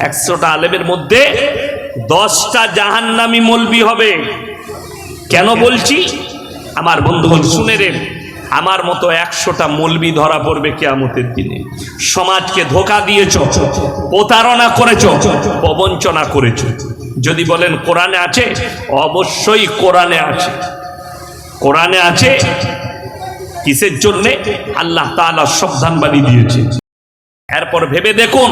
100টা আলেমের মধ্যে 10টা জাহান্নামী মৌলবি হবে। কেন বলছি আমার বন্ধুগণ শুনে নেন, আমার মতো 100টা মৌলবি ধরা পড়বে কিয়ামতের দিনে। সমাজকে ধোঁকা দিয়েছ, প্রতারণা করেছ, প্রবঞ্চনা করেছ। যদি বলেন কোরআনে আছে, অবশ্যই কোরআনে আছে। কোরআনে আছে কিসের জন্য? আল্লাহ তাআলা সাবধান বাণী দিয়েছে। এরপর ভেবে দেখুন,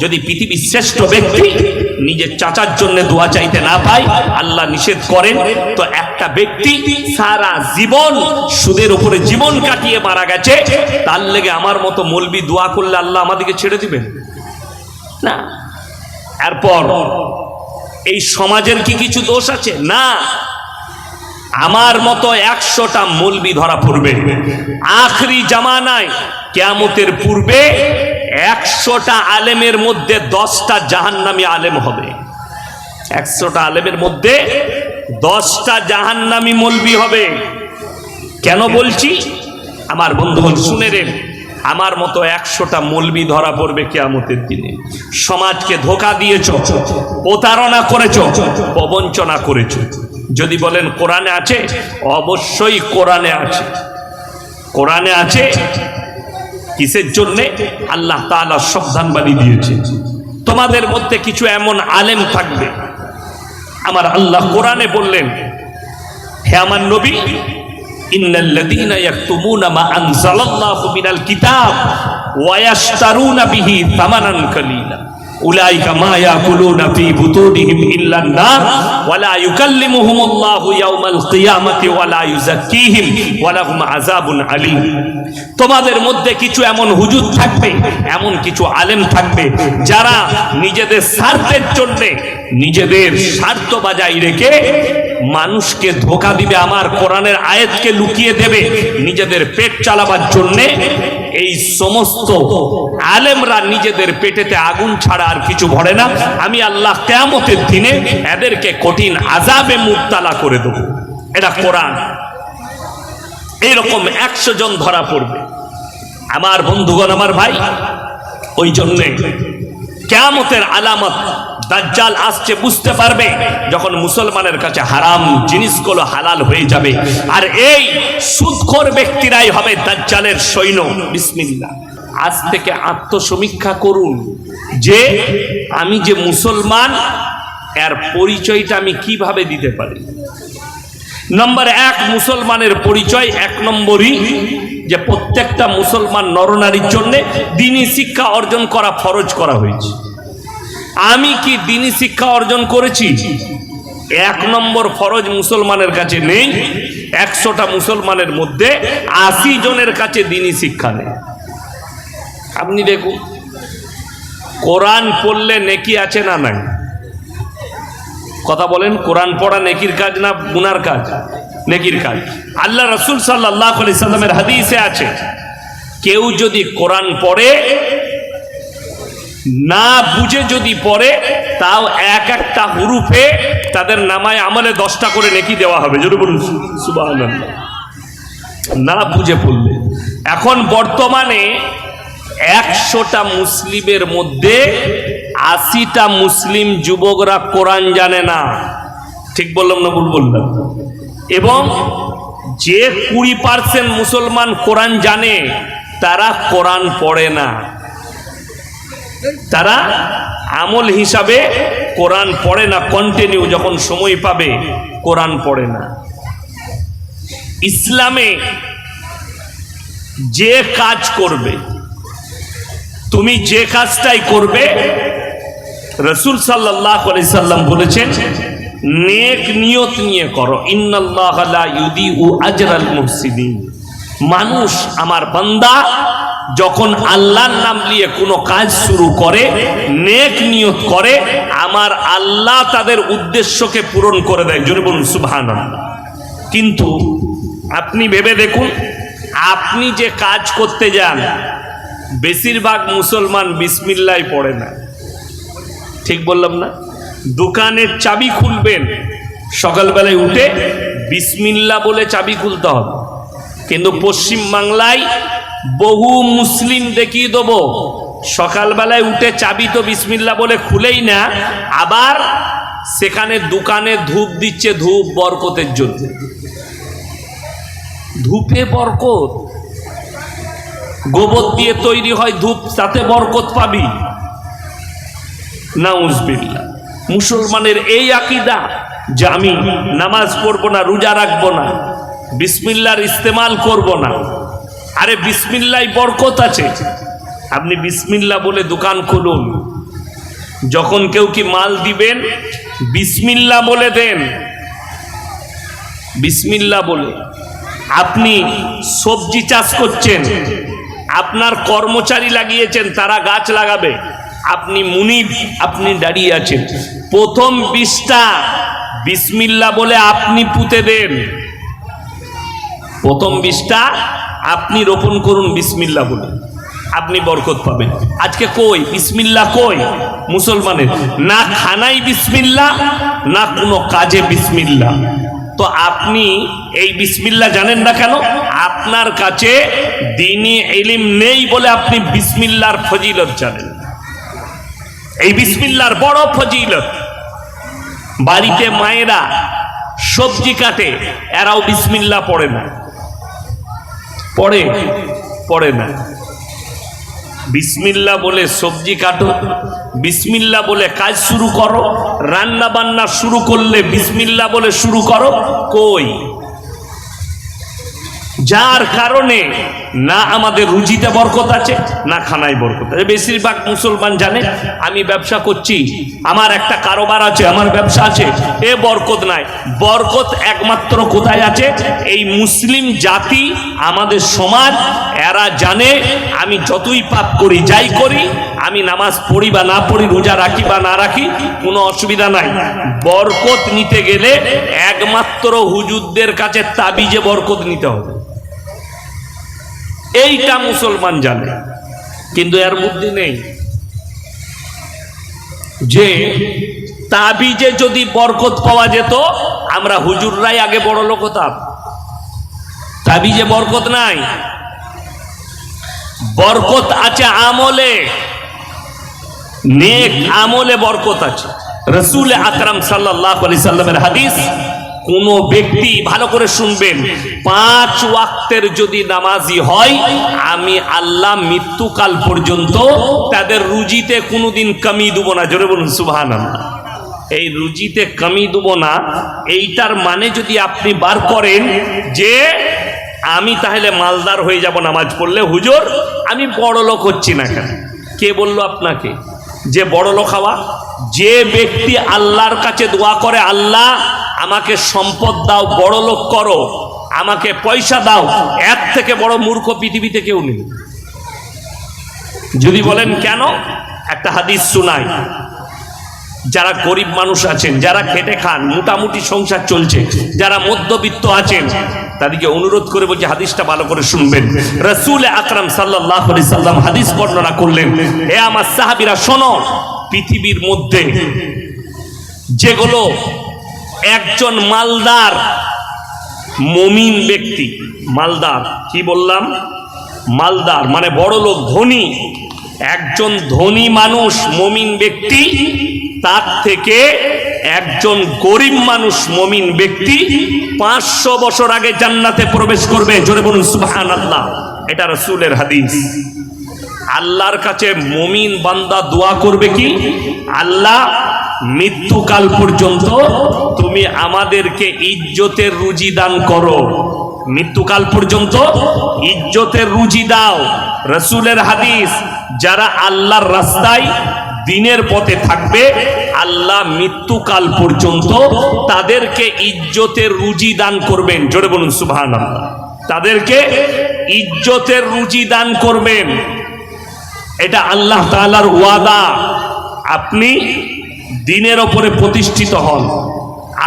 যদি পৃথিবীর শ্রেষ্ঠ ব্যক্তি নিজের চাচার জন্য দোয়া চাইতে না পায়, আল্লাহ নিষেধ করেন, তো একটা ব্যক্তি সারা জীবন সুদের উপরে জীবন কাটিয়ে মারা গেছে, তার লেগে আমার মতো মৌলবি দোয়া করলে আল্লাহ আমাদেরকে ছেড়ে দিবেন না? এরপর এই সমাজের কি কিছু দোষ আছে? না। আমার মতো 100টা মৌলবি ধরা পড়বে আখরি জামানায়। কিয়ামতের পূর্বে 100টা আলেমের মধ্যে 10টা জাহান্নামী আলেম হবে। 100টা আলেমের মধ্যে 10টা জাহান্নামী মৌলবি হবে। কেন বলছি আমার বন্ধুগণ শুনে নেন, আমার মতো 100টা মৌলবি ধরা পড়বে কিয়ামতের দিনে। সমাজকে ধোঁকা দিয়েছ, প্রতারণা করেছ, প্রবঞ্চনা করেছ। যদি বলেন কোরআনে আছে, অবশ্যই কোরআনে আছে। কোরআনে আছে কিসের জন্য? আল্লাহ তাআলা সাবধান বাণী দিয়েছে। তোমাদের মধ্যে কিছু এমন আলেম থাকবে, আমার আল্লাহ কোরআনে বললেন, হে আমার নবী, ইন্নাল্লাযীনা ইয়াকতুমুনা মা আনজালাল্লাহু মিনাল কিতাব ওয়া ইয়াশতারুনা বিহি সামানান কালীলা উলাইকা মা ইয়াকুলুনা ফি বুতুনিহিম ইল্লান নার ওয়া লা ইউকাল্লিমুহুমুল্লাহু ইয়াওমাল কিয়ামাতি ওয়া লা ইউযাক্কিহিম ওয়া লাহুম আযাবুন আলীম। তোমাদের মধ্যে কিছু এমন হুজুর থাকবে, এমন কিছু আলেম থাকবে, যারা নিজেদের স্বার্থের জন্য নিজেদের স্বার্থ বজায় রেখে মানুষকে ধোঁকা দিবে, আমার কোরআনের আয়াতকে লুকিয়ে দেবে নিজেদের পেট চালাবার জন্য। এই সমস্ত আলেমরা নিজেদের পেটেতে আগুন ছাড়া আর কিছু ভরে না। আমি আল্লাহ কিয়ামতের দিনে এদেরকে কঠিন আযাবে মুবতালা করে দেব। এটা কোরআন। এইরকম 100 জন ধরা পড়বে আমার বন্ধুগণ, আমার ভাই। ওই জন্যে কিয়ামতের আলামত দাজ্জাল আসছে বুঝতে পারবে যখন মুসলমানের কাছে হারাম জিনিসগুলো হালাল হয়ে যাবে। আর এই সুদখোর ব্যক্তিরাই হবে দাজ্জালের সৈন্য। বিসমিল্লাহ। আজ থেকে আত্মসমীক্ষা করুন যে আমি যে মুসলমান, এর পরিচয়টা আমি কিভাবে দিতে পারি। নম্বর 1, মুসলমানের পরিচয় 1 নম্বরই যে প্রত্যেকটা মুসলমান নরনারীর জন্য দ্বীনি শিক্ষা অর্জন করা ফরজ করা হয়েছে। আমি কি দ্বীনি শিক্ষা অর্জন করেছি? 1 নম্বর ফরজ মুসলমানের কাছে নেই। 100টা মুসলমানের মধ্যে 80 জনের কাছে দ্বীনি শিক্ষা নেই। আপনি দেখুন, কোরআন পড়লে নেকি আছে না নাই? কথা বলেন, কোরআন পড়া নেকির কাজ না গুনার কাজ? নেকির কাজ। আল্লাহ রাসূল সাল্লাল্লাহু আলাইহি সাল্লামের হাদিসে আছে, কেউ যদি কোরআন পড়ে না বুঝে যদি পড়ে, তাও এক একটা হুরুফে তাদের নামায় আমলে 10টা করে নেকি দেওয়া হবে। জোরে বলুন সুবহানাল্লাহ। না বুঝে পড়লে। এখন বর্তমানে 100টা মুসলিমের মধ্যে 80টা মুসলিম যুবকরা কোরআন জানে না। ঠিক বললাম না ভুল বললাম? এবং যে 20% মুসলমান কোরআন জানে, তারা কোরআন পড়ে না। তারা আমল হিসাবে কোরআন পড়ে না, কন্টিনিউ যখন সময় পাবে কোরআন পড়ে না। ইসলামে যে কাজ করবে, তুমি যে কাজটাই করবে, রাসূল সাল্লাল্লাহু আলাইহি সাল্লাম বলেছেন নেক নিয়ত নিয়ে করো। ইন্নাল্লাহা লা ইউদিউ আজরাল মুহসিনিন। মানুষ, আমার বান্দা, যখন আল্লাহর নাম নিয়ে কোনো কাজ শুরু করে, নেক নিয়ত করে, আমার আল্লাহ তাদের উদ্দেশ্যকে পূরণ করে দেয়। জোরে বলুন সুবহানাল্লাহ। কিন্তু আপনি ভেবে দেখুন, আপনি যে কাজ করতে যান, বেশিরভাগ মুসলমান বিসমিল্লাহ পড়ে না। ঠিক বললাম না? দোকানের চাবি খুলবেন, সকালবেলায় উঠে বিসমিল্লাহ বলে চাবি খুলতে হবে। কিন্তু পশ্চিম বাংলায় বহু মুসলিম দেখিয়ে দেবো সকালবেলায় উঠে চাবি তো বিসমিল্লাহ বলে খুলেই না, আবার সেখানে দোকানে ধূপ দিচ্ছে, ধূপ বরকতের জন্য। ধূপে বরকত, গোবর দিয়ে তৈরি হয় ধূপ, তাতে বরকত পাবি? নাউজুবিল্লাহ। মুসলমানের এই আকীদা যে আমি নামাজ পড়বো না, রোজা রাখবো না, বিসমিল্লাহর ইস্তেমাল করব না। আরে বিসমিল্লাহ বরকত আছে। আপনি বিসমিল্লাহ বলে দোকান খুলুন, যখন কেউ কি মাল দিবেন বিসমিল্লাহ বলে দেন। বিসমিল্লাহ বলে। আপনি সবজি চাষ করছেন, আপনার কর্মচারী লাগিয়েছেন, তারা গাছ লাগাবে, আপনি মুনিব, আপনি দাঁড়িয়ে আছেন, প্রথম বীজটা বিসমিল্লাহ বলে আপনি পুঁতে দেন। প্রথম বীজটা আপনি রোপণ করুন বিসমিল্লাহ বলে, আপনি বরকত পাবেন। আজকে কই বিসমিল্লাহ? কই মুসলমানের? না খানাই বিসমিল্লাহ, না কোনো কাজে বিসমিল্লাহ। তো আপনি এই বিসমিল্লাহ জানেন না কেন? আপনার কাছে দ্বীনি ইলম নেই বলে আপনি বিসমিল্লাহর ফজিলত জানেন। এই বিসমিল্লাহর বড় ফজিলত। বাড়িতে মায়েরা সবজি কাটে, এরাও বিসমিল্লাহ পড়ে না। পড়ে না। বিসমিল্লাহ বলে সবজি কাটো, বিসমিল্লাহ বলে কাজ শুরু করো, রান্না বান্না শুরু করলে বিসমিল্লাহ বলে শুরু করো। কই? যার কারণে না আমাদের রুজিতে বরকত আছে, না খানায় বরকত আছে। বেশিরভাগ মুসলমান জানে আমি ব্যবসা করছি, আমার একটা কারোবার আছে, আমার ব্যবসা আছে, এ বরকত নাই। বরকত একমাত্র কোথায় আছে? এই মুসলিম জাতি, আমাদের সমাজ, এরা জানে আমি যতই পাপ করি, যাই করি, আমি নামাজ পড়ি বা না পড়ি, রোজা রাখি বা না রাখি, কোনো অসুবিধা নাই। বরকত নিতে গেলে একমাত্র হুজুরদের কাছে তাবিজে বরকত নিতে হবে। এইটা মুসলমান জানে, কিন্তু এর বুদ্ধি নেই যে তাবিজে যদি বরকত পাওয়া যেত, আমরা হুজুররাই আগে বড় লোক হতাম। তাবিজে বরকত নাই, বরকত আছে আমলে, নেক আমলে বরকত আছে। রাসূল আকরাম সাল্লাল্লাহু আলাইহি সাল্লামের হাদিস, কোন ব্যক্তি, ভালো করে শুনবেন, 5 ওয়াক্তের যদি নামাজি হয়, আমি আল্লাহ মৃত্যুকাল পর্যন্ত তাদের রুজিতে কোনোদিন কমি দেব না। জোরে বলুন সুবহানাল্লাহ। এই রুজিতে কমি দেব না, এইটার মানে যদি আপনি বার করেন যে আমি তাহলে মালদার হয়ে যাব নামাজ পড়লে, হুজুর আমি বড় লোক হচ্ছি না কেন? কে বলল আপনাকে যে বড় লোক হওয়া? যে ব্যক্তি আল্লাহর কাছে দোয়া করে, আল্লাহ আমাকে সম্পদ দাও, বড় লোক করো, আমাকে পয়সা দাও, এর থেকে বড় মূর্খ পৃথিবীতে কেউ নেই। যদি বলেন কেন, একটা হাদিস শোনাই। যারা গরিব মানুষ আছেন, যারা খেটে খান, মোটামুটি সংসার চলছে, যারা মধ্যবিত্ত আছেন, তাদেরকে অনুরোধ করে বলছি হাদিসটা ভালো করে শুনবেন। রাসূল আকরাম সাল্লাল্লাহু আলাইহি সাল্লাম হাদিস বর্ণনা করলেন, হে আমার সাহাবীরা শোনো, পৃথিবীর মধ্যে যেগুলো একজন মালদার মুমিন ব্যক্তি, মালদার কি বললাম? মালদার মানে বড় লোক, ধনী, একজন ধনী মানুষ মুমিন ব্যক্তি, তার থেকে একজন গরিব মানুষ মুমিন ব্যক্তি 500 বছর আগে জান্নাতে প্রবেশ করবে। জোরে বলুন সুবহানাল্লাহ। এটা রাসূলের হাদিস। আল্লাহর কাছে মুমিন বান্দা দোয়া করবে কি? আল্লাহ মৃত্যুকাল পর্যন্ত তুমি আমাদেরকে ইজ্জতের রুজি দান করো, মৃত্যুকাল পর্যন্ত ইজ্জতের রুজি দাও। রাসূলের হাদিস, যারা আল্লাহর রাস্তায় দিনের পথে থাকবে, আল্লাহ মৃত্যুকাল পর্যন্ত তাদেরকে ইজ্জতের রুজি দান করবেন। জোরে বলুন সুবহানাল্লাহ। তাদেরকে ইজ্জতের রুজি দান করবেন, এটা আল্লাহ তাআলার ওয়াদা। আপনি দিনের ওপরে প্রতিষ্ঠিত হন,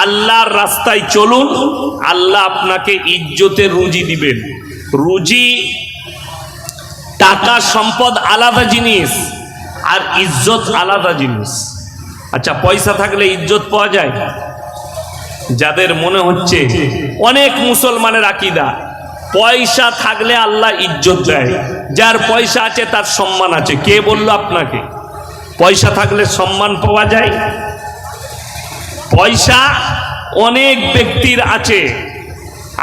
আল্লাহর রাস্তায় চলুন, আল্লাহ আপনাকে ইজ্জতের রুজি দিবেন। রুজি, টাকা সম্পদ আলাদা জিনিস, আর ইজ্জত আলাদা জিনিস। আচ্ছা, পয়সা থাকলে ইজ্জত পাওয়া যায়? যাদের মনে হচ্ছে, অনেক মুসলমানের আকীদা পয়সা থাকলে আল্লাহ ইজ্জত দেয়, যার পয়সা আছে তার সম্মান আছে। কে বলল আপনাকে পয়সা থাকলে সম্মান পাওয়া যায়? পয়সা অনেক ব্যক্তির আছে।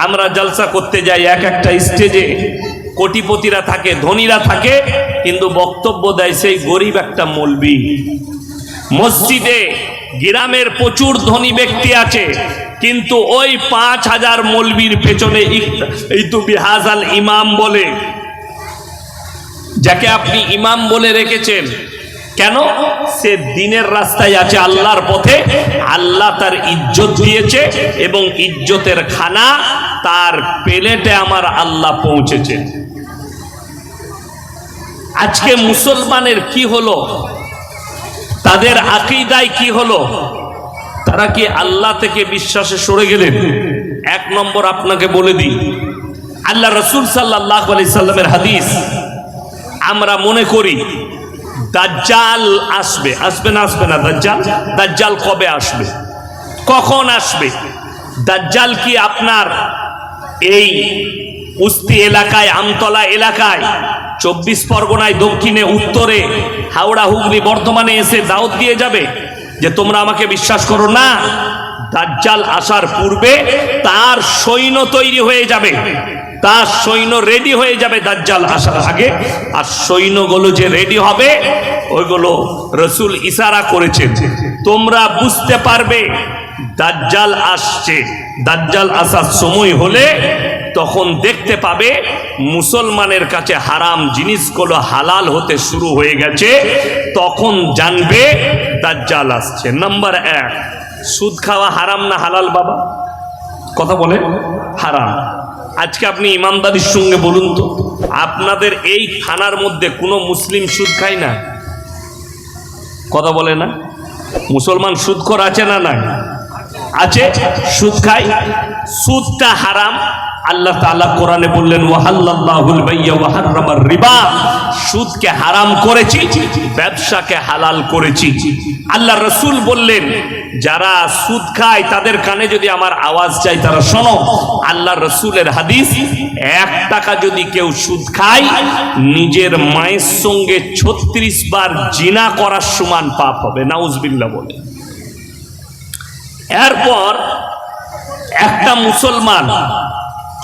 আমরা জলসা করতে যাই, এক একটা স্টেজে কোটিপতিরা থাকে, ধনীরা থাকে, কিন্তু বক্তব্য দেয় সেই গরিব একটা মৌলবি। মসজিদে গ্রামের প্রচুর ধনী ব্যক্তি আছে, কিন্তু ওই 5000 মৌলবীর পেছনে ইতু বিহাজাল ইমাম বলে, যাকে আপনি ইমাম বলে রেখেছেন, কেন? সে দিনের রাস্তায় আছে, আল্লাহর পথে। আল্লাহ তার ইজ্জত দিয়েছে এবং ইজ্জতের খানা তার প্লেটে আমার আল্লাহ পৌঁছেছে। আজকে মুসলমানের কি হলো? তাদের আকীদায় কি হলো? তারা কি আল্লাহ থেকে বিশ্বাসে সরে গেলেন? এক নম্বর আপনাকে বলে দিই, আল্লাহ রাসূল সাল্লাল্লাহু আলাইহি সাল্লামের হাদিস আমরা মনে করি দাজ্জাল আসবে। আসবে না আসবে না? দাজ্জাল কবে আসবে, কখন আসবে? দাজ্জাল কি আপনার এই উস্তি এলাকায়, আমতলা এলাকায়, 24 পরগনায়, দক্ষিণে, উত্তরে, হাওড়া, হুগলি, বর্ধমানে এসে দাওয়াত দিয়ে যাবে যে তোমরা আমাকে বিশ্বাস করো? না, দাজ্জাল আসার পূর্বে তার সৈন্য তৈরি হয়ে যাবে, তার সৈন্য রেডি হয়ে যাবে দাজ্জাল আসার আগে। আর সৈন্যগুলো যে রেডি হবে ওইগুলো রাসূল ইশারা করেছেন, তোমরা বুঝতে পারবে দাজ্জাল আসছে। দাজ্জাল আসার সময় হলে তখন দেখতে পাবে মুসলমানের কাছে হারাম জিনিসগুলো হালাল হতে শুরু হয়ে গেছে, তখন জানবে দাজ্জাল আসছে। নাম্বার 1, সুদ খাওয়া হারাম না হালাল? বাবা কথা বলে হারাম। আজকে আপনি ইমানদারির সঙ্গে বলুন তো, আপনাদের এই থানার মধ্যে কোনো মুসলিম সুদ খায় না? কথা বলে না? মুসলমান সুদখোর আছে না? নাই আছে, সুদ খায়। সুদটা হারাম। আল্লাহ তাআলা কোরআনে বললেন ওয়াহাল্লাল্লাহুল বাইয়া ওয়া হাররামার রিবা, সুদকে হারাম করেছি, ব্যবসাকে হালাল করেছি। আল্লাহ রাসূল বললেন যারা সুদ খায় তাদের কানে যদি আমার আওয়াজ যায় তারা শোনো। আল্লাহ রাসূলের হাদিস, 1 টাকা যদি কেউ সুদ খায় নিজের মায়ের সঙ্গে 36 বার জিনা করার সমান পাপ হবে। নাউজুবিল্লাহ বলে। এরপর একটা মুসলমান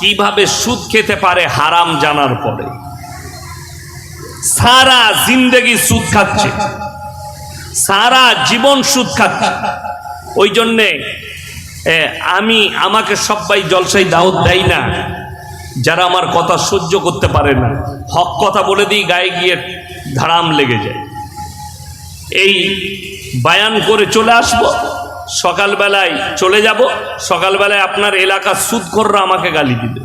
কিভাবে সুদ খেতে পারে হারাম জানার পরে? সারা জিন্দেগি সুদ খাচ্ছে, সারা জীবন সুদ খাচ্ছে। ওই জন্যে আমাকে সবাই জলসায় দাওয়াত দেয় না, যারা আমার কথা সহ্য করতে পারে না। হক কথা বলে দিই, গায়ে গিয়ে ধারাম লেগে যায়। এই বায়ান করে চলে আসবো, সকালবেলায় চলে যাব, সকালবেলায় আপনার এলাকার সুদখোররা আমাকে গালি দিবে,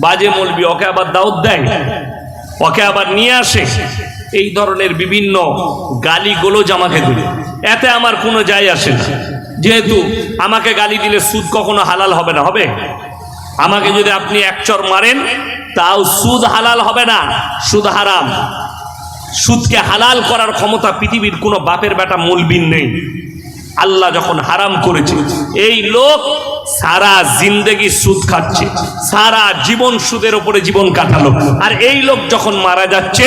বাজে মৌলবি, ওকে আবার দাওয়াত দেয়, ওকে আবার নিয়ে আসে, এই ধরনের বিভিন্ন গালিগুলোজ আমাকে দিবে। এতে আমার কোনো যায় আসে না, যেহেতু আমাকে গালি দিলে সুদ কখনো হালাল হবে না। হবে? আমাকে যদি আপনি এক চর মারেন তাও সুদ হালাল হবে না, সুদ হারাম। সুদকে হালাল করার ক্ষমতা পৃথিবীর কোনো বাপের বেটা মৌলবীর নেই। আল্লাহ যখন হারাম করেছে, এই লোক সারা জিন্দেগি সুদ খাচ্ছে, সারা জীবন সুদের উপরে জীবন কাটালো। আর এই লোক যখন মারা যাচ্ছে,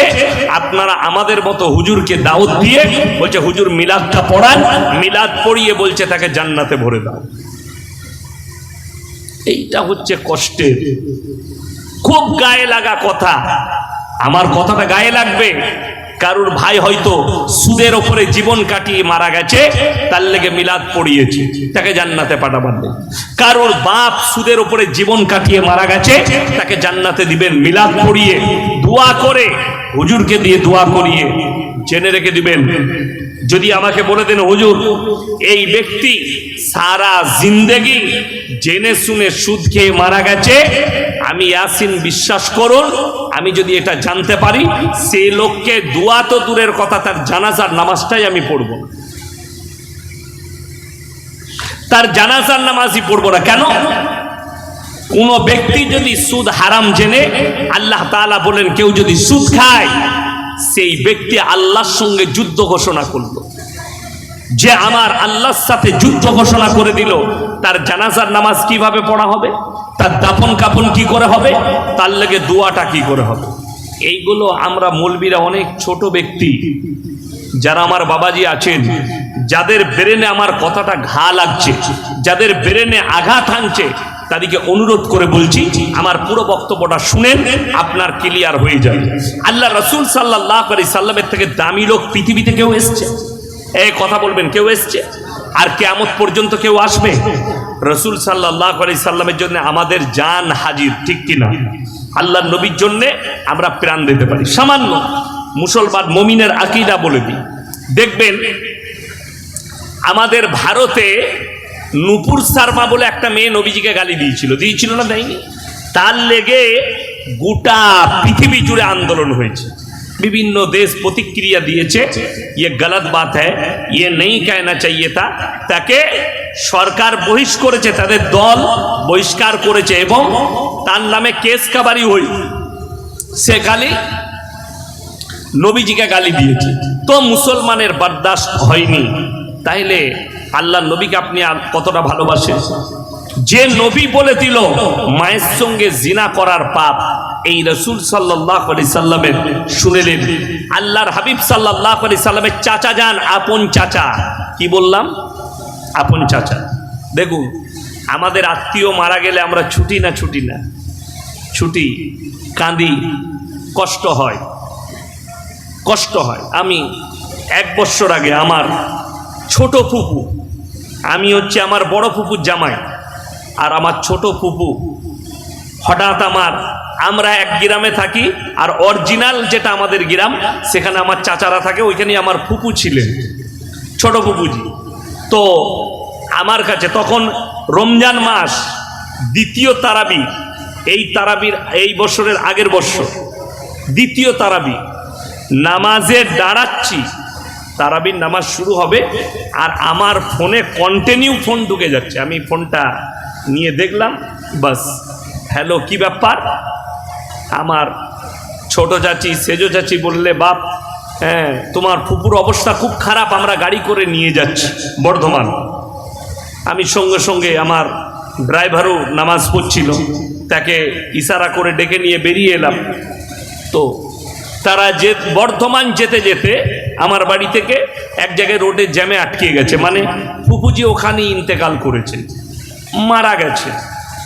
আপনারা আমাদের মতো হুজুরকে দাওয়াত দিয়ে বলছে হুজুর মিলাদটা পড়ান, মিলাদ পড়িয়ে বলছে তাকে জান্নাতে ভরে দাও। এইটা হচ্ছে কষ্টের, খুব গায়ে লাগা কথা। আমার কথাটা গায়ে লাগবে। কারুর ভাই হয়তো সুদের ওপরে জীবন কাটিয়ে মারা গেছে, তার লেগে মিলাদ পড়িয়েছে, তাকে জান্নাতে পাঠাবেন। কারুর বাপ সুদের ওপরে জীবন কাটিয়ে মারা গেছে, তাকে জান্নাতে দিবেন মিলাদ পড়িয়ে, দোয়া করে, হুজুরকে দিয়ে দোয়া করিয়ে জেনে রেখে দিবেন। যদি আমাকে বলে দেন হুজুর এই ব্যক্তি সারা জিন্দেগি জেনে শুনে সুদ খেয়ে মারা গেছে, আমি ইয়াসিন বিশ্বাস করুন, আমি যদি এটা জানতে পারি, সেই লোককে দোয়া তো দূরের কথা, তার জানাজার নামাজটাই আমি পড়ব না, তার জানাজার নামাজই পড়ব না। কেন? কোন ব্যক্তি যদি সুদ হারাম জেনে, আল্লাহ তাআলা বলেন কেউ যদি সুদ খায়, সেই ব্যক্তি আল্লাহর সঙ্গে যুদ্ধ ঘোষণা করলো। যে আমার আল্লাহর সাথে যুদ্ধ ঘোষণা করে দিল, তার জানাজার নামাজ কিভাবে পড়া হবে? তার দাফন কাফন কি করে হবে, তার লেগে দোয়াটা কি করে হবে। এইগুলো আমরা মৌলবীরা অনেক ছোট ব্যক্তি যারা আমার বাবাজি আছেন, যাদের ব্রেনে আমার কথাটা ঘা লাগছে, যাদের ব্রেনে আঘাত হানছে, তাদেরকে অনুরোধ করে বলছি আমার পুরো বক্তব্যটা শুনেন, আপনার ক্লিয়ার হয়ে যাবে। আল্লাহ রাসূল সাল্লাল্লাহু আলাইহি সাল্লামের থেকে দামি লোক পৃথিবীতে কেউ এসছে? এই কথা বলবেন, কেউ এসছে? আর কিয়ামত পর্যন্ত কেউ আসবে? রাসূল সাল্লাল্লাহু আলাইহি সাল্লামের জন্য আমাদের জান হাজির, ঠিক কিনা? আল্লাহর নবীর জন্য আমরা প্রাণ দিতে পারি। সামান্য মুসলমান মুমিনের আকীদা বলে দিই, দেখবেন আমাদের ভারতে নূপুর শর্মা বলে একটা মেয়ে নবীজিকে গালি দিয়েছিল না, দেয়নি? তার লেগে গোটা পৃথিবী জুড়ে আন্দোলন হয়েছে, বিভিন্ন দেশ প্রতিক্রিয়া দিয়েছে, ইয়ে গলত বাত হ্যায়, ইয়ে নেই कहना चाहिए था। তাকে সরকার বহিষ্কার করেছে, তাদের দল বহিষ্কার করেছে এবং তার নামে কেস কাবারি হই, সে গালি নবীজিকে গালি দিয়েছে। তো মুসলমানের বরদাস্ত হয়নি। তাইলে আল্লাহ নবীকে আপনি কতটা ভালোবাসেন? যে নবী বলে দিল মায়ের সঙ্গে জিনা করার পাপ, এই রাসূল সাল্লাল্লাহু আলাইহি সাল্লামের শুনেলেন। আল্লাহর হাবিব সাল্লাল্লাহু আলাইহি সাল্লামের চাচা যান, আপন চাচা, কি বললাম? আপন চাচা। দেখুন আমাদের আত্মীয় মারা গেলে আমরা ছুটি না ছুটি, কাঁদি, কষ্ট হয়। আমি 1 বছর আগে আমার ছোট ফুপু, আমি হচ্ছে আমার বড় ফুপুর জামাই, আর আমার ছোট ফুপু হঠাৎ আমরা এক গ্রামে থাকি, আর অরিজিনাল যেটা আমাদের গ্রাম সেখানে আমার চাচারা থাকে, ওইখানে আমার ফুপু ছিলেন, ছোট ফুপুজি। তো আমার কাছে তখন রমজান মাস, দ্বিতীয় তারাবি, তারাবির এই বছরের আগের বছর দ্বিতীয় তারাবি, নামাজে দাঁড়াচ্ছি, তারাবির নামাজ শুরু হবে, আর আমার ফোনে কন্টিনিউ ফোন ঢুকে যাচ্ছে। আমি ফোনটা নিয়ে দেখলাম, বাস, হ্যালো, কি ব্যাপার? আমার ছোট চাচি, সেজো চাচি বললে, বাপ, হ্যাঁ তোমার ফুপুর অবস্থা খুব খারাপ, আমরা গাড়ি করে নিয়ে যাচ্ছি বর্ধমান। আমি সঙ্গে সঙ্গে, আমার ড্রাইভারও নামাজ পড়ছিল, তাকে ইশারা করে ডেকে নিয়ে বেরিয়ে এলাম। তো তারা বর্ধমান যেতে যেতে আমার বাড়ি থেকে এক জায়গায় রোডে জ্যামে আটকে গেছে, মানে ফুপুজি ওখানে ইন্তেকাল করেছে, মারা গেছে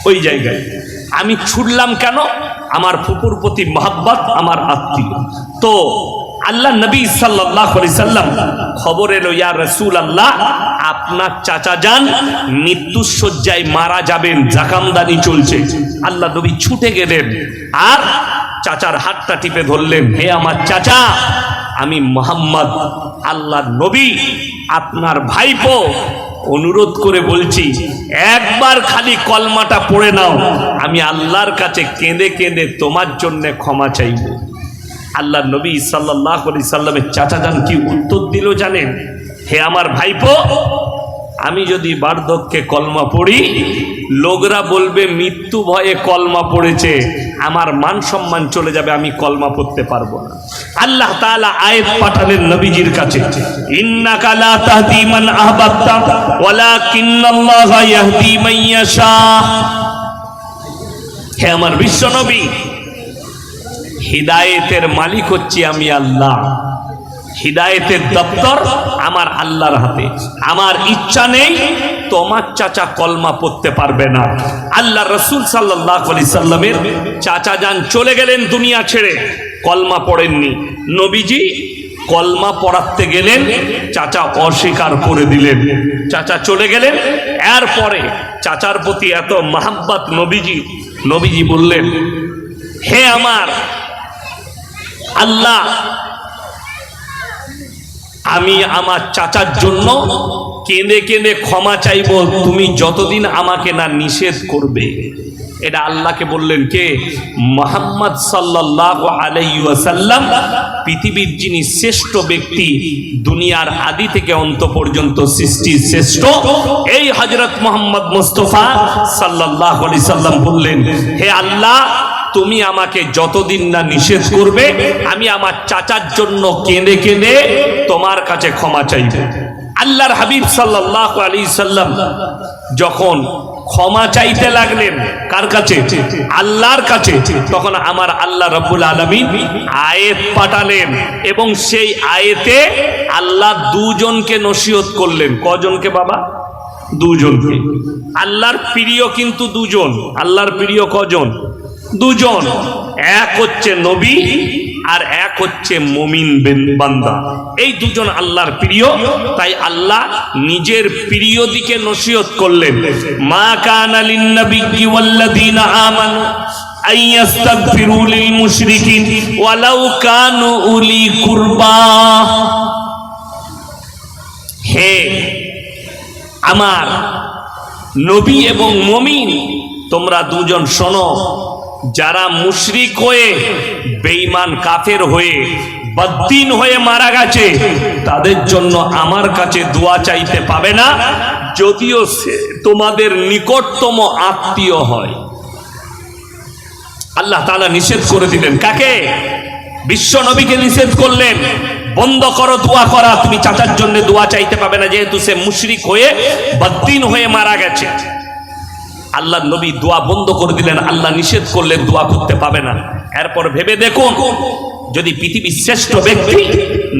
ওই জায়গায়। আমি ছুটলাম কেন? আমার ফুপুর প্রতি মহব্বত, আমার আত্মীয়। তো আল্লাহ নবী সাল্লাল্লাহু আলাইহি সাল্লাম খবর এলো, ইয়া রাসূলুল্লাহ, আপনার চাচা যান মৃত্যুশয্যায় মারা যাবেন, জাকামদানি চলছে। আল্লাহ নবী ছুটে গেলেন আর চাচার হাতটা টিপে ধরলেন, হে আমার চাচা, আমি মুহাম্মদ, আল্লাহর নবী, আপনার ভাইপো, অনুরোধ করে বলছি একবার খালি কলমাটা পড়ে নাও, আমি আল্লাহর কাছে কেঁদে কেঁদে তোমার জন্য ক্ষমা চাইব। আল্লাহর নবী সাল্লাল্লাহু আলাইহি সাল্লামের চাচা যান কি উত্তর দিল জানেন? হে আমার ভাইপো, আমি যদি বার্ধক্যে কলমা পড়ি, লোকরা বলবে মৃত্যু ভয়ে কলমা পড়েছে, আমার মান সম্মান চলে যাবে, আমি কলমা পড়তে পারবো না। আল্লাহ তাআলা আয়াত পাঠালেন নবীজির কাছে, ইন্নাকা লা তাহদি মান আহবাবতা ওয়ালাকিন্নাল্লাহা ইয়াহদি মান ইয়াশা। হে আমার বিশ্ব নবী, হিদায়েতের মালিক হচ্ছি আমি আল্লাহ, হিদায়েতের দপ্তর আমার আল্লাহর হাতে। আমার ইচ্ছা নেই তোমার চাচা কলমা পড়তে পারবে না। আল্লাহ রাসূল সাল্লাল্লাহু আলাইহি সাল্লামের চাচা যান চলে গেলেন দুনিয়া ছেড়ে, কলমা পড়েননি। নবীজি কলমা পড়াতে গেলেন, চাচা অস্বীকার করে দিলেন, চাচা চলে গেলেন। এরপরে চাচার প্রতি এত মহব্বত নবীজি বললেন, হে আমার আল্লাহ, আমি আমার চাচার জন্য কেঁদে কেঁদে ক্ষমা চাইব, তুমি যতদিন আমাকে না নিষেধ করবে। এটা আল্লাহকে বললেন কে? মুহাম্মদ সাল্লাল্লাহু আলাইহি ওয়াসাল্লাম, পৃথিবীর যিনি শ্রেষ্ঠ ব্যক্তি, দুনিয়ার আদি থেকে অন্ত পর্যন্ত সৃষ্টির শ্রেষ্ঠ, এই হযরত মুহাম্মদ মুস্তাফা সাল্লাল্লাহু আলাইহি সাল্লাম বললেন, হে আল্লাহ, তুমি আমাকে যতদিন না নিষেধ করবে, আমি আমার চাচার জন্য কেঁদে কেঁদে তোমার কাছে ক্ষমা চাইব। আল্লাহর হাবিব সাল্লাল্লাহু আলাইহি সাল্লাম যখন ক্ষমা চাইতে লাগলেন কার কাছে? আল্লাহর কাছে। তখন আমার আল্লাহ রাব্বুল আলামিন আয়াত পাঠালেন এবং সেই আয়াতে আল্লাহ দুজনকে নসিহত করলেন। কজনকে বাবা? দুজনকে। আল্লাহর প্রিয় কিন্তু দুজন। আল্লাহর প্রিয় কজন? দুজন। এক হচ্ছে নবী আর এক হচ্ছে মুমিন বান্দা। এই দুজন আল্লাহর প্রিয়। তাই আল্লাহ নিজের প্রিয় দিকে নসিহত করলেন, মা কানা লিন-নাবিয়্যি ওয়াল্লাযীনা আমানু আইয়াস্তাগফিরু লিল মুশরিকিন ওয়ালাউ কানু উলি কুরবা। হে আমার নবী এবং মুমিন, তোমরা দুজন শোনো, যারা মুশরিক হয়ে বেঈমান কাফের হয়ে বদ্দিন হয়ে মারা গেছে তাদের জন্য আমার কাছে দোয়া চাইতে পাবে না, যদিও সে তোমাদের নিকটতম আত্মীয় হয়। আল্লাহ তাআলা নিষেধ করে দিলেন। কাকে? বিশ্ব নবীকে নিষেধ করলেন, বন্ধ করো দোয়া করা, তুমি চাচার জন্য দোয়া চাইতে পাবে না, যেহেতু সে মুশরিক হয়ে বদ্দিন হয়ে মারা গেছে। আল্লাহ নবী দোয়া বন্ধ করে দিলেন, আল্লাহ নিষেধ করলেন দোয়া করতে পাবে না। এরপর ভেবে দেখুন, যদি পৃথিবীর শ্রেষ্ঠ ব্যক্তি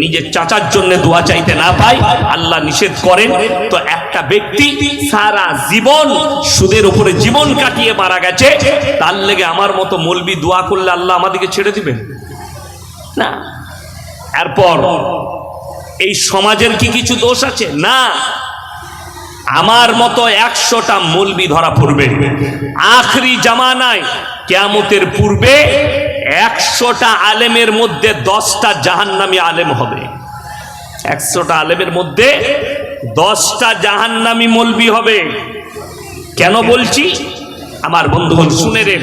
নিজের চাচার জন্য দোয়া চাইতে না পায়, আল্লাহ নিষেধ করেন, তো একটা ব্যক্তি সারা জীবন সুদের উপরে জীবন কাটিয়ে মারা গেছে, তার লেগে আমার মতো মৌলবি দোয়া করলে আল্লাহ আমাদেরকে ছেড়ে দিবেন না। এরপর এই সমাজের কি কিছু দোষ আছে? না। আমার মতো 100টা মৌলবি ধরা পড়বে আখরি জামানায়। কিয়ামতের পূর্বে 100টা আলেমের মধ্যে 10টা জাহান্নামী আলেম হবে। 100টা আলেমের মধ্যে 10টা জাহান্নামী মৌলবি হবে। কেন বলছি? আমার বন্ধুগণ শুনে নেন,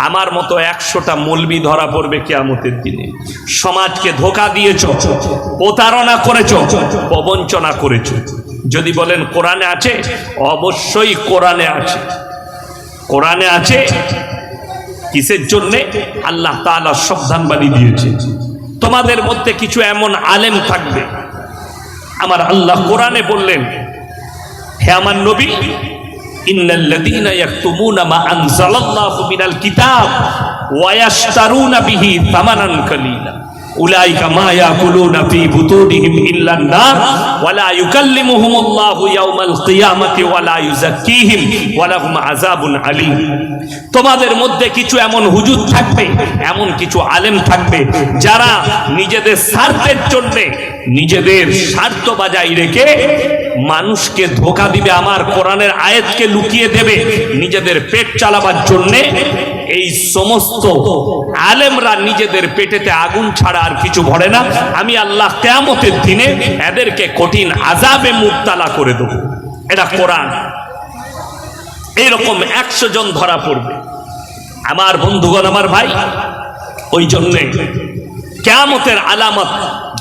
আমার মতো 100টা মৌলবি ধরা পড়বে কিয়ামতের দিনে। সমাজকে ধোঁকা দিয়েছ, প্রতারণা করেছ, প্রবঞ্চনা করেছ। যদি বলেন কোরআনে আছে, অবশ্যই কোরআনে আছে। কোরআনে আছে। কিসের জন্য? আল্লাহ তাআলা সাবধানবাণী দিয়েছে, তোমাদের মধ্যে কিছু এমন আলেম থাকবে। আমার আল্লাহ কোরআনে বললেন, হে আমার নবী, ইন্নাল্লাযীনা ইয়াকতুমুনা মা আনজালাল্লাহু মিনাল কিতাব ওয়া ইয়াশতারুনা বিহি সামানান কালীলা উলাইকা মা ইয়াকুলুনা ফি বুতুনিহিম ইল্লান নার ওয়া লা ইউকাল্লিমুহুমুল্লাহু ইয়াওমাল কিয়ামাতি ওয়া লা ইউযাক্কিহিম ওয়া লাহুম আযাবুন আলীম। তোমাদের মধ্যে কিছু এমন হুজুর থাকবে, এমন কিছু আলেম থাকবে, যারা নিজেদের স্বার্থের জন্য নিজেদের স্বার্থ বজায় রেখে মানুষকে ধোঁকা দিবে, আমার কোরআনের আয়াতকে লুকিয়ে দেবে নিজেদের পেট চালাবার জন্য। এই সমস্ত আলেমরা নিজেদের পেটেতে আগুন ছাড়া আর কিছু ভরে না। আমি আল্লাহ কিয়ামতের দিনে এদেরকে কঠিন আযাবে মুবতালা করে দেব। এটা কোরআন। এইরকম 100 জন ধরা পড়বে। আমার বন্ধুগণ, আমার ভাই, ওই জন্যে কিয়ামতের আলামত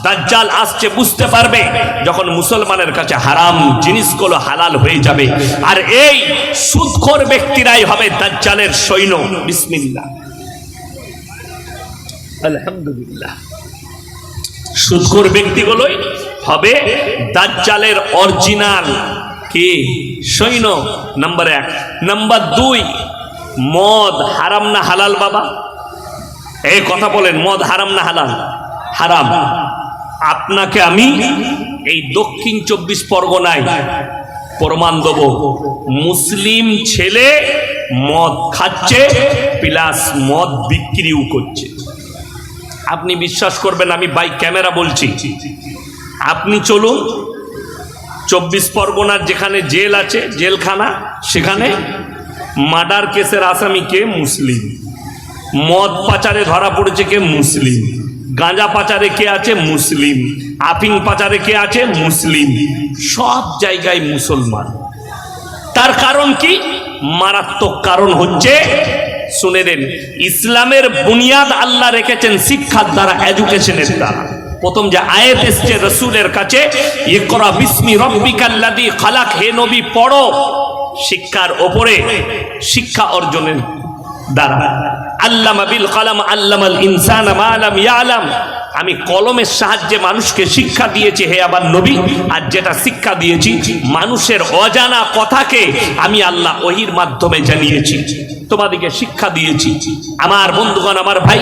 দাজ্জাল আসছে বুঝতে পারবে যখন মুসলমানের কাছে হারাম জিনিসগুলো হালাল হয়ে যাবে। আর এই সুদখোর ব্যক্তিরাই হবে দাজ্জালের সৈন্য। বিসমিল্লাহ, আলহামদুলিল্লাহ। সুদখোর ব্যক্তিগুলোই হবে দাজ্জালের অরিজিনাল কি সৈন্য। নাম্বার 1। নাম্বার 2, মদ হারাম না হালাল? বাবা এই কথা বলেন, মদ হারাম না হালাল? হারাম। আপনাকে আমি এই দক্ষিণ 24 পরগনায় প্রমাণ দেব, মুসলিম ছেলে মদ খাচ্ছে প্লাস মদ বিক্রিও করছে। আপনি বিশ্বাস করবেন, আমি বাই ক্যামেরা বলছি। আপনি চলুন 24 পরগনার যেখানে জেল আছে, জেলখানা, সেখানে মার্ডার কেসের আসামি কে? মুসলিম। মদ পাচারে ধরা পড়েছে কে? মুসলিম। গাঁজা পাচারে কে আছে? মুসলিম। আফিং পাচারে কে আছে? মুসলিম। সব জায়গায় মুসলমান। তার কারণ কি? মারাত্মক কারণ হচ্ছে, শুনে নেন, ইসলামের বুনিয়াদ আল্লাহ রেখেছেন শিক্ষার দ্বারা, এডুকেশনের দ্বারা। প্রথম যে আয়াত এসছে রাসূলের কাছে, ইকরা বিসমি রাব্বিকাল্লাযী খালাক, হে নবী পড়ো, শিক্ষার ওপরে, শিক্ষা অর্জনের দ্বারা। আল্লামা বিল কলম আল্লামাল ইনসানা মা লাম ইয়ালাম। আমি কলমের সাহায্যে মানুষকে শিক্ষা দিয়েছি হে আমার নবী, আর যেটা শিক্ষা দিয়েছি মানুষের অজানা কথাকে আমি আল্লাহ ওহির মাধ্যমে জানিয়েছি, তোমাদেরকে শিক্ষা দিয়েছি। আমার বন্ধুগণ, আমার ভাই,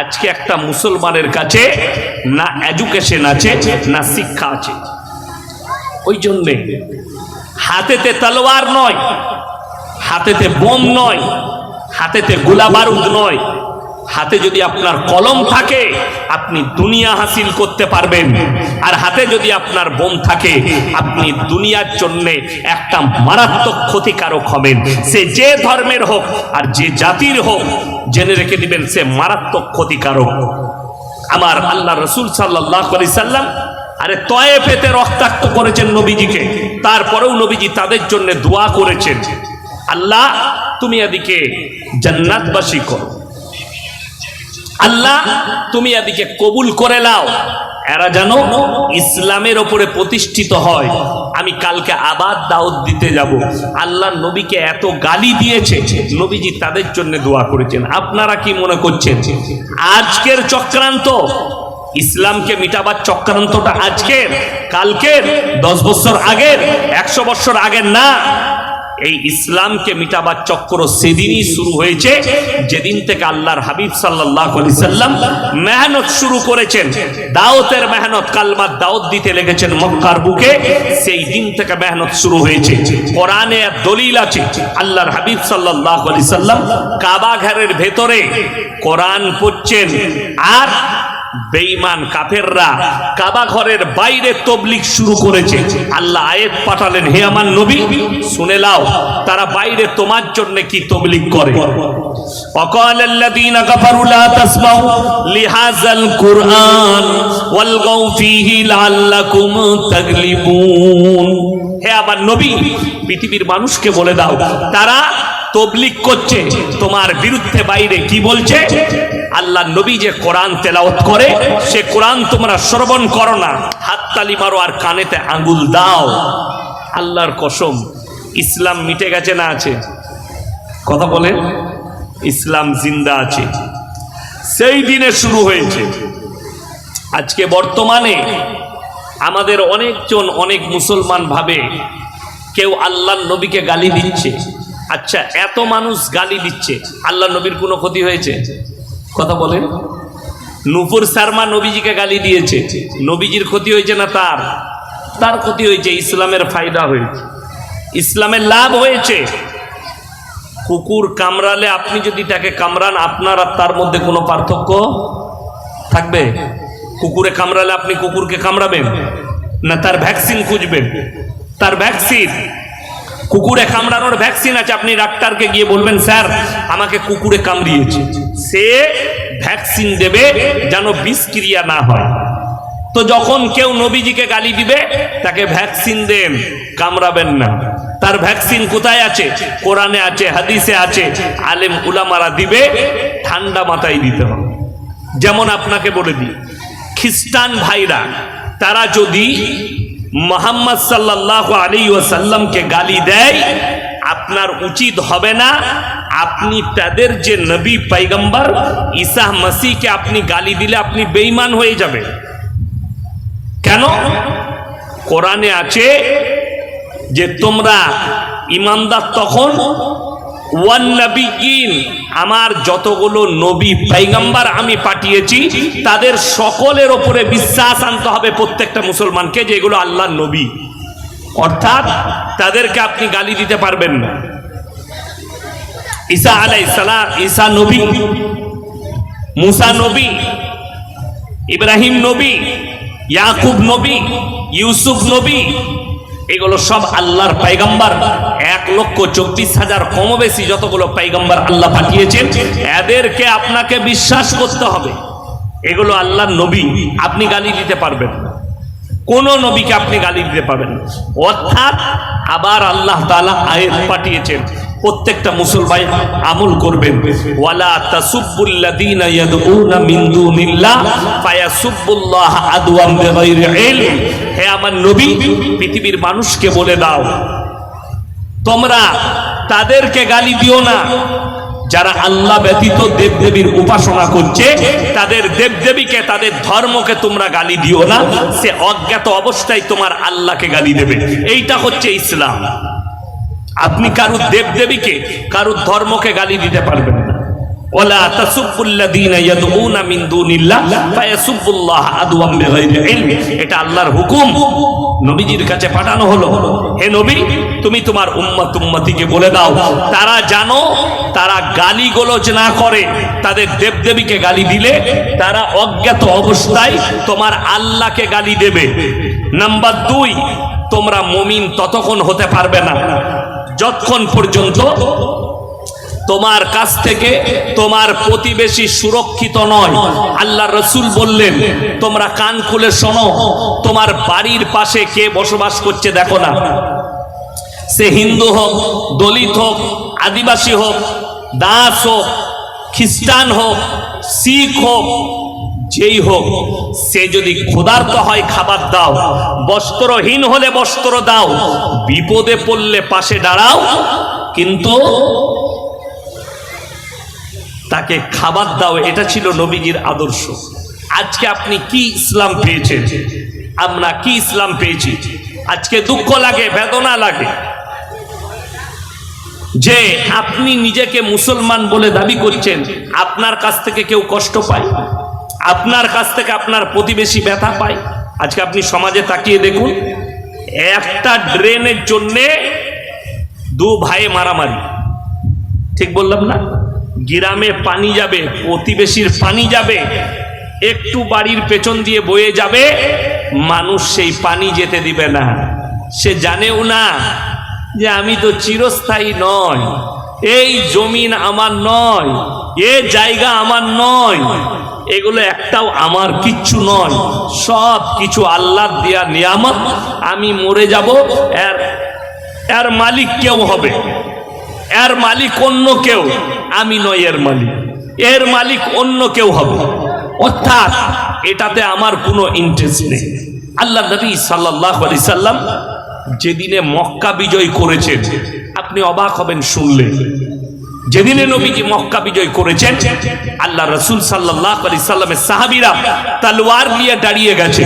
আজকে একটা মুসলমানের কাছে না এডুকেশন আছে না শিক্ষা আছে। ওই জন্যে হাতেতে তলোয়ার নয়, হাতেতে বোম নয়, হাতেতে গোলা বারুদ নয়, হাতে যদি আপনার কলম থাকে আপনি দুনিয়া হাসিল করতে পারবেন, আর হাতে যদি আপনার বোম থাকে আপনি দুনিয়ার জন্য একটা মারাত্মক ক্ষতিকারক হবেন। সে যে ধর্মের হোক আর যে জাতির হোক, জেনে রেখে দিবেন সে মারাত্মক ক্ষতিকারক। আমার আল্লাহ রসুল সাল্লাল্লাহু আলাইহি সাল্লাম আরে তয়েফেতে রক্তাক্ত করেছেন নবীজিকে, তারপরেও নবীজি তাদের জন্য দোয়া করেছেন, আল্লাহ তুমি এদিকে জান্নাতবাসী করো, আল্লাহ তুমি এদিকে কবুল করে নাও, এরা যেন ইসলামের ওপরে প্রতিষ্ঠিত হয়। আমি কালকে আবার দাওয়াত দিতে যাব। আল্লাহ নবীকে এত গালি দিয়েছে, নবীজি তাদের জন্য দোয়া করেছেন। আপনারা কি মনে করছেন আজকের চক্রান্ত, ইসলামকে মিটাবার চক্রান্তটা আজকের, কালকের, 10 বছর আগের, 100 বছর আগের না? এই ইসলামকে মিটাবার চক্র সেদিনই শুরু হয়েছে যেদিন থেকে আল্লাহর হাবিব সাল্লাল্লাহু আলাইহি সাল্লাম মেহনত শুরু করেছেন, দাওয়াতের মেহনত, কালমার দাওয়াত দিতে লেগেছেন মক্কার বুকে। সেই দিন থেকে মেহনত শুরু হয়েছে। কোরআনে দলিল আছে, আল্লাহর হাবিব সাল্লাল্লাহু আলাইহি সাল্লাম কাবা ঘরের ভেতরে কোরআন পড়ছেন, আর বেঈমান কাফেররা কাবা ঘরের বাইরে তাবলীগ শুরু করেছে। আল্লাহ আয়াত পাঠালেন, হে আমার নবী শুনে নাও তারা বাইরে তোমার জন্য কি তাবলীগ করে। ওয়াকালাল্লাযীনা কাফারু লা তাসমাউ লিহাযাল কুরআন ওয়ালগাউ ফীহি লাআল্লাকুম তাগলিবুন। হে আমার নবী পৃথিবীর মানুষকে বলে দাও তারা তাবলীগ করছে তোমার বিরুদ্ধে, বাইরে কি বলছে? আল্লাহ নবী যে কোরআন তেলাওয়াত করে সে কোরআন তোমরা শ্রবণ করো না, হাততালি মারো আর কানেতে আঙ্গুল দাও। আল্লাহর কসম, ইসলাম মিটে গেছে না আছে? কথা বলেন, ইসলাম জিন্দা আছে। সেই দিনে শুরু হয়েছে। আজকে বর্তমানে আমাদের অনেকজন, অনেক মুসলমান ভাবে কেউ আল্লাহর নবীকে গালি দিচ্ছে। আচ্ছা, এত মানুষ গালি দিচ্ছে, আল্লাহ নবীর কোনো ক্ষতি হয়েছে? কথা বলেন। নূপুর শর্মা নবীজিকে গালি দিয়েছে, নবীজির ক্ষতি হয়েছে না তার? তার ক্ষতি হয়েছে, ইসলামের ফায়দা হয়েছে, ইসলামের লাভ হয়েছে। কুকুর কামড়ালে আপনি যদি তাকে কামড়ান, আপনার আর তার মধ্যে কোনো পার্থক্য থাকবে? কুকুরে কামড়ালে আপনি কুকুরকে কামড়াবেন না তার ভ্যাকসিন খুঁজবেন? তার ভ্যাকসিন, কুকুরে কামড়ানোর ভ্যাকসিন আছে। আপনি ডাক্তারকে গিয়ে বলবেন, স্যার আমাকে কুকুরে কামড়িয়েছে, সে ভ্যাকসিন দেবে যেন বিষক্রিয়া না হয়। তো যখন কেউ নবীজিকে গালি দিবে তাকে ভ্যাকসিন দেন, কামড়াবেন না। তার ভ্যাকসিন কোথায় আছে? কোরআনে আছে, হাদিসে আছে, আলেম উলামারা দিবে, ঠান্ডা মাথায় দিতে হবে। যেমন আপনাকে বলে দিই, খ্রিস্টান ভাইরা তারা যদি মুহাম্মদ সাল্লাল্লাহু আলাইহি ওয়াসাল্লামকে গালি দেয়, আপনার উচিত হবে না আপনি তাদের যে নবী পয়গম্বর ঈসা মসিহকে আপনি গালি দিলে আপনি বেঈমান হয়ে যাবেন। কেন? কোরআনে আছে যে তোমরা ঈমানদার তখন ওয়ান নবিয়্যিন, আমার যতগুলো নবী পয়গম্বর আমি পাঠিয়েছি তাদের সকলের ওপরে বিশ্বাস আনতে হবে প্রত্যেকটা মুসলমানকে যে এগুলো আল্লাহর নবী। অর্থাৎ তাদেরকে আপনি গালি দিতে পারবেন না। ঈসা আলাইহিস সালাম, ঈসা নবী, মুসা নবী, ইব্রাহিম নবী, ইয়াকুব নবী, ইউসুফ নবী, এগুলো সব আল্লাহর পয়গম্বর। 1,24,000 কম বেশি যতগুলো পয়গম্বর আল্লাহ পাঠিয়েছেন, এদেরকে আপনাকে বিশ্বাস করতে হবে। এগুলো আল্লাহর নবী, আপনি গালি দিতে পারবেন না, কোন নবীকে আপনি গালি দিতে পারবেন না। অর্থাৎ আবার আল্লাহ তাআলা আয়াত পাঠিয়েছেন, প্রত্যেকটা মুসলমান আমল করবেন। ওয়ালা তাসুব্বুল্লাযীনা ইয়াদউনা মিন দুনিল্লাহ ফায়াসুব্বুল্লাহ আদওয়াম বিগাইরি ইলম। হে আমার নবী, পৃথিবীর মানুষকে বলে দাও তোমরা তাদেরকে গালি দিও না যারা আল্লাহ ব্যতীত দেবদেবীর উপাসনা করছে তাদের দেবদেবীকে, তাদের ধর্মকে তোমরা গালি দিও না, সে অজ্ঞাত অবস্থায় তোমার আল্লাহকে গালি দেবে। এইটা হচ্ছে ইসলাম। আপনি কারুর দেবদেবীকে, কারুর ধর্মকে গালি দিতে পারবেন না। ওয়ালা তাসুবুল্লাযীনা ইয়াদউনা মিন দুনিল্লাহ ফায়াসুবুল্লাহ আদওয়াম বিগাইরি ইলম। এটা আল্লাহর হুকুম, নবীজির কাছে পাঠানো হলো। হে নবী, তুমি তোমার উম্মতিকে বলে দাও, তারা জানো, তারা গালিগোলজ না করে তাদের দেবদেবীকে গালি দিলে তারা অজ্ঞাত অবস্থায় তোমার আল্লাহকে গালি দেবে। নাম্বার 2, তোমরা মুমিন ততক্ষণ হতে পারবে না যতক্ষণ পর্যন্ত তোমার কাছ থেকে তোমার প্রতিবেশী সুরক্ষিত নয়। আল্লাহ রসুল বললেন, তোমরা কান খুলে শোনো, তোমার বাড়ির পাশে কে বসবাস করছে দেখো না, সে হিন্দু হোক, দলিত হোক, আদিবাসী হোক, দাস হোক, খ্রিস্টান হোক, শিখ হোক, যেই হোক, সে যদি ক্ষুধার্ত হয় খাবার দাও, বস্ত্রহীন হলে বস্ত্র দাও, বিপদে পড়লে পাশে দাঁড়াও, কিন্তু তাকে খাবার দাও। এটা ছিল নবীজির আদর্শ। আজকে আপনি কি ইসলাম পেয়েছেন? আমরা কি ইসলাম পেয়েছি? আজকে দুঃখ লাগে, বেদনা লাগে যে আপনি নিজেকে মুসলমান বলে দাবি করছেন, আপনার কাছ থেকে কেউ কষ্ট পায়, আপনার কাছ থেকে আপনার প্রতিবেশী ব্যথা পায়। আজকে আপনি সমাজে তাকিয়ে দেখুন, একটা ড্রেনের জন্যে 2 ভাই মারামারি। ঠিক বললাম না? গ্রামে পানি যাবে, প্রতিবেশীর পানি যাবে, একটু বাড়ির পেছন দিয়ে বয়ে যাবে, মানুষ সেই পানি যেতে দিবে না। সে জানেও না যে আমি তো চিরস্থায়ী নয়, এই জমিন আমার নয়, এ জায়গা আমার নয়, এগুলো একটাও আমার কিচ্ছু নয়, সব কিছু আল্লাহর দেয়া নিয়ামত। আমি মরে যাব, এর মালিক কেউ হবে, এর মালিক অন্য কেউ, আমি নয় এর মালিক, এর মালিক অন্য কেউ হবে। অর্থাৎ এটাতে আমার কোনো ইন্টারেস্ট নেই। আল্লাহ নবী সাল্লাল্লাহু আলাইহি সাল্লাম যেদিনে মক্কা বিজয় করেছেন, আপনি অবাক হবেন শুনলে, যেদিনে নবীজি মক্কা বিজয় করেছেন, আল্লাহ রাসূল সাল্লাল্লাহু আলাইহি সাল্লামের সাহাবীরা তলোয়ার নিয়ে দাঁড়িয়ে গেছে।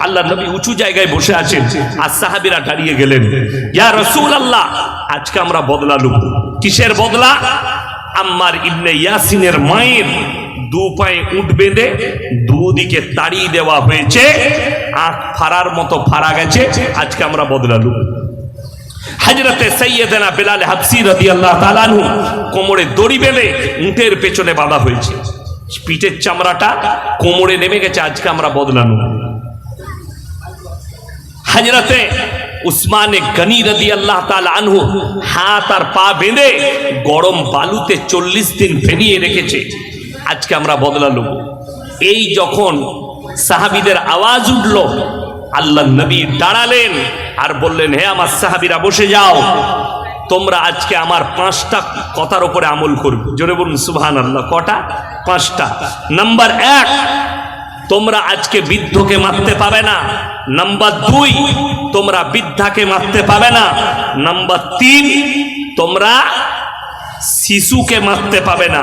আল্লাহ নবী উঁচু জায়গায় বসে আছেন, আর সাহাবীরা দাঁড়িয়ে গেলেন, ইয়া রাসূলুল্লাহ, আজকে আমরা বদলা লুব। কিসের বদলা? আম্মার ইবনে ইয়াসিনের মায়ের 2 পায়ে উট বেঁধে দুদিকে তাড়িয়ে দেওয়া হয়েছে, আখ ফাড়ার মতো ফাড়া গেছে, আজকে আমরা বদলা লুব। হযরতে সাইয়েদনা বেলাল হাবসি রাদিয়াল্লাহু তাআলা আনহু কোমরে দড়ি বেঁধে উটের পেছনে বাঁধা হয়েছে, পিঠের চামড়াটা কোমরে নেমে গেছে, আজকে আমরা বদলা নেব। হযরতে উসমানে গনি রাদিয়াল্লাহু তাআলা আনহু হাত আর পা বেঁধে গরম বালুতে 40 দিন ফেলিয়ে রেখেছে, আজকে আমরা বদলা নেব। এই যখন সাহাবীদের আওয়াজ উঠল, আল্লাহ নবী দাঁড়ালেন আর বললেন, হে আমার সাহাবীরা বসে যাও, তোমরা আজকে আমার 5টা কথার উপরে আমল করবে। জোরে বলুন সুবহানাল্লাহ। কটা? 5টা। নাম্বার 1, তোমরা আজকে বৃদ্ধকে মারতে পাবে না। নাম্বার 2, তোমরা বৃদ্ধাকে মারতে পাবে না। নাম্বার 3, তোমরা শিশুকে মারতে পাবে না।